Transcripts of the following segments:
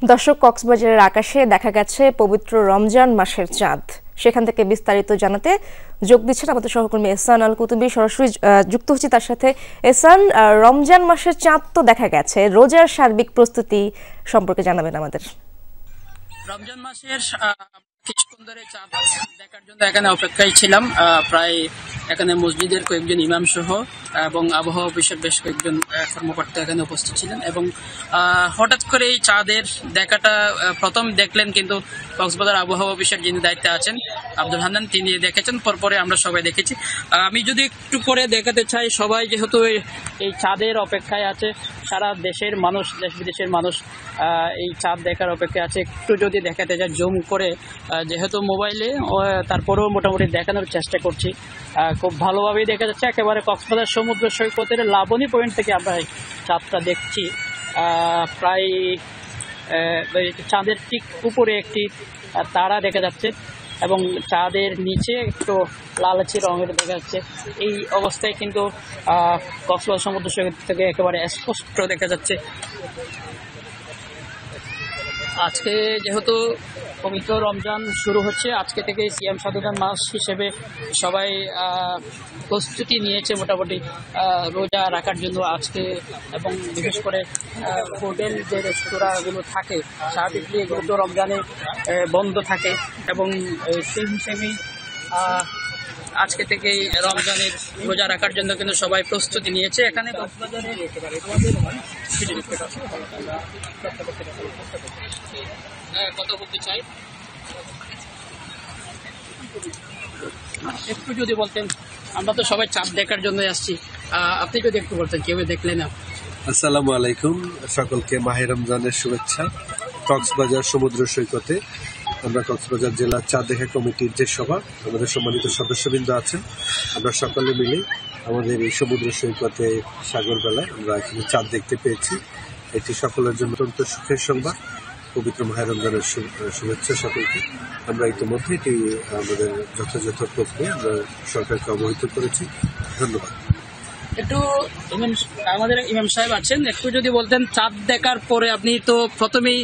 দর্শক, কক্সবাজারের আকাশে দেখা গেছে পবিত্র রমজান মাসের চাঁদ। সেখান থেকে বিস্তারিত জানাতে যোগ দিচ্ছেন আমাদের সহকর্মী এহসান আল কুতুবী। সরাসরি যুক্ত হচ্ছি তার সাথে। এহসান, রমজান মাসের চাঁদ তো দেখা গেছে, রোজার সার্বিক প্রস্তুতি সম্পর্কে জানাবেন আমাদের। রমজান মাসের কিছুক্ষণ ধরে চাঁদ দেখার জন্য এখানে অপেক্ষায় ছিলাম। প্রায় এখানে মসজিদের কয়েকজন ইমাম সহ এবং আবহাওয়া অফিসের বেশ কয়েকজন কর্মকর্তা এখানে উপস্থিত ছিলেন এবং হঠাৎ করে এই চাঁদের দেখাটা প্রথম দেখলেন কিন্তু কক্সবাজার আবহাওয়া অফিসের যিনি দায়িত্বে আছেন আব্দুল হান্নান, তিনি দেখেছেন। পরপরে আমরা সবাই দেখেছি। আমি যদি একটু করে দেখাতে চাই, সবাই যেহেতু এই চাঁদের অপেক্ষায় আছে, সারা দেশের মানুষ, দেশ বিদেশের মানুষ এই চাঁদ দেখার অপেক্ষায় আছে। একটু যদি দেখাতে চাই জুম করে, যেহেতু মোবাইলে, তারপরেও মোটামুটি দেখানোর চেষ্টা করছি। খুব ভালোভাবেই দেখা যাচ্ছে। একেবারে কক্সবাজার সমুদ্র সৈকতের লাবণী পয়েন্ট থেকে আমরা এই চাঁদটা দেখছি। প্রায় চাঁদের ঠিক উপরে একটি তারা দেখা যাচ্ছে এবং চাঁদের নিচে একটু লালচে রঙের দেখা যাচ্ছে। এই অবস্থায় কিন্তু কক্সবাজার সমুদ্র সৈকত থেকে একেবারে স্পষ্ট দেখা যাচ্ছে। আজকে যেহেতু পবিত্র রমজান শুরু হচ্ছে, আজকে থেকে সিয়াম সাধনার মাস হিসেবে সবাই প্রস্তুতি নিয়েছে মোটামুটি রোজা রাখার জন্য আজকে। এবং বিশেষ করে হোটেল যে রেস্তোরাঁগুলো থাকে, স্বাভাবিকলি এগুলো তো রমজানে বন্ধ থাকে এবং সেই হিসেবেই আজকে থেকেই রমজানের রোজা রাখার জন্য কিন্তু সবাই প্রস্তুতি নিয়েছে। এখানে কথা বলতে চাই, একটু যদি বলতেন, আমরা তো সবাই চাঁদ দেখার জন্য আসছি, আপনি যদি একটু বলতেন কেউ দেখলেন না। আসসালামু আলাইকুম, সকলকে মাহে রমজানের শুভেচ্ছা। কক্সবাজার সমুদ্র সৈকতে আমরা কক্সবাজার জেলা চাঁদ দেখা কমিটির যে সভা, আমাদের সম্মানিত সদস্যবৃন্দ আছেন, আমরা সকলে মিলে আমাদের এই সমুদ্র সৈকতে সাগরবেলায় আমরা এখানে চাঁদ দেখতে পেয়েছি। এটি সকলের জন্য অত্যন্ত সুখের সংবাদ। পবিত্র মাহে রমজানের শুভেচ্ছা সকলকে। আমরা ইতিমধ্যে এটি আমাদের যথাযথ প্রক্রিয়া আমরা সরকারকে অবহিত করেছি। ধন্যবাদ। একটু আমাদের ইমাম সাহেব আছেন, একটু যদি বলতেন চাঁদ দেখার পরে, আপনি তো প্রথমেই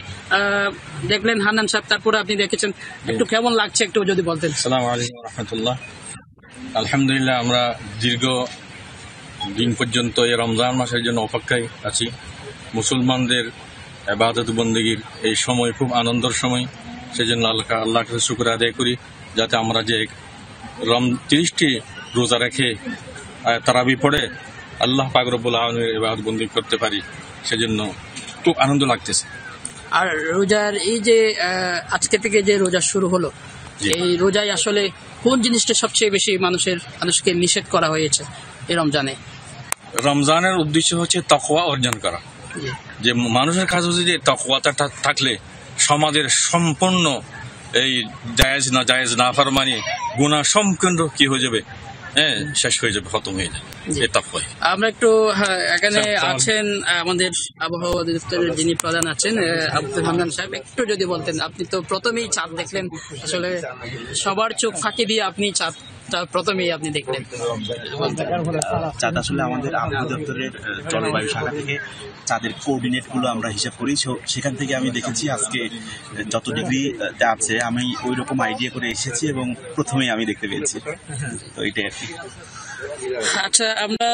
দেখলেন হান্নান সাহেব, তারপরে আপনি দেখেছেন, একটু কেমন লাগছে একটু যদি বলতেন। আসসালামু আলাইকুম রহমতুল্লাহ। আলহামদুলিল্লাহ, আমরা দীর্ঘ দিন পর্যন্ত এই রমজান মাসের জন্য অপেক্ষায় আছি। মুসলমানদের ইবাদত বন্দেগীর এই সময় খুব আনন্দের সময়, সেজন্য আল্লাহর কাছে শুকর আদায় করি যাতে আমরা যে 30টি রোজা রেখে তারাবি পড়ে আল্লাহ পাক রব্বুল আলামিনের ইবাদত বন্দেগী করতে পারি, সেজন্য খুব আনন্দ লাগতেছে। আর রোজার এই যে আজকে থেকে যে রোজা শুরু হলো, এই রোজায় আসলে কোন জিনিসটা সবচেয়ে বেশি মানুষকে নিষেধ করা হয়েছে এই রমজানে? রমজানের উদ্দেশ্য হচ্ছে তাকওয়া অর্জন করা। যে মানুষের কাছে হচ্ছে যে তাকওয়াটা থাকলে সমাজের সম্পূর্ণ এই জায়েজ না ফারমানি গুনাহ সম্পূর্ণ কি হয়ে যাবে, শেষ হয়ে যাবে, খতম হয়ে যাবে। আমরা একটু এখানে আছেন আমাদের আবহাওয়া অধিদপ্তরের যিনি প্রধান আছেন আব্দুল হান্নান সাহেব, একটু যদি বলতেন, আপনি তো প্রথমেই চাঁদ দেখলেন, আসলে সবার চোখ ফাঁকি দিয়ে আপনি চাঁদটা প্রথমেই আপনি দেখলেন। চাঁদ আসলে আমাদের আবহাওয়া দপ্তরের জলবায়ু শাখা থেকে চাঁদের কোঅর্ডিনেট গুলো আমরা হিসাব করি, সেখান থেকে আমি দেখেছি আজকে যত ডিগ্রিতে আছে আমি ওই রকম আইডিয়া করে এসেছি এবং প্রথমেই আমি দেখতে পেয়েছি। তো এটাই আর কি। আচ্ছা, আমরা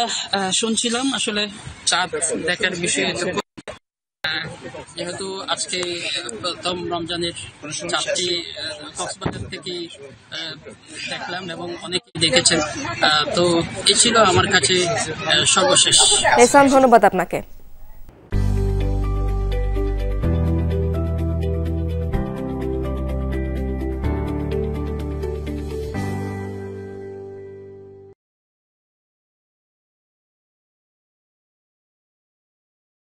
শুনছিলাম আসলে চাঁদ দেখার বিষয়ে, যেহেতু আজকে প্রথম রমজানের চাঁদটি কক্সবাজার থেকে দেখলাম এবং অনেকেই দেখেছেন, তো এই ছিল আমার কাছে সর্বশেষ। এহসান, ধন্যবাদ আপনাকে।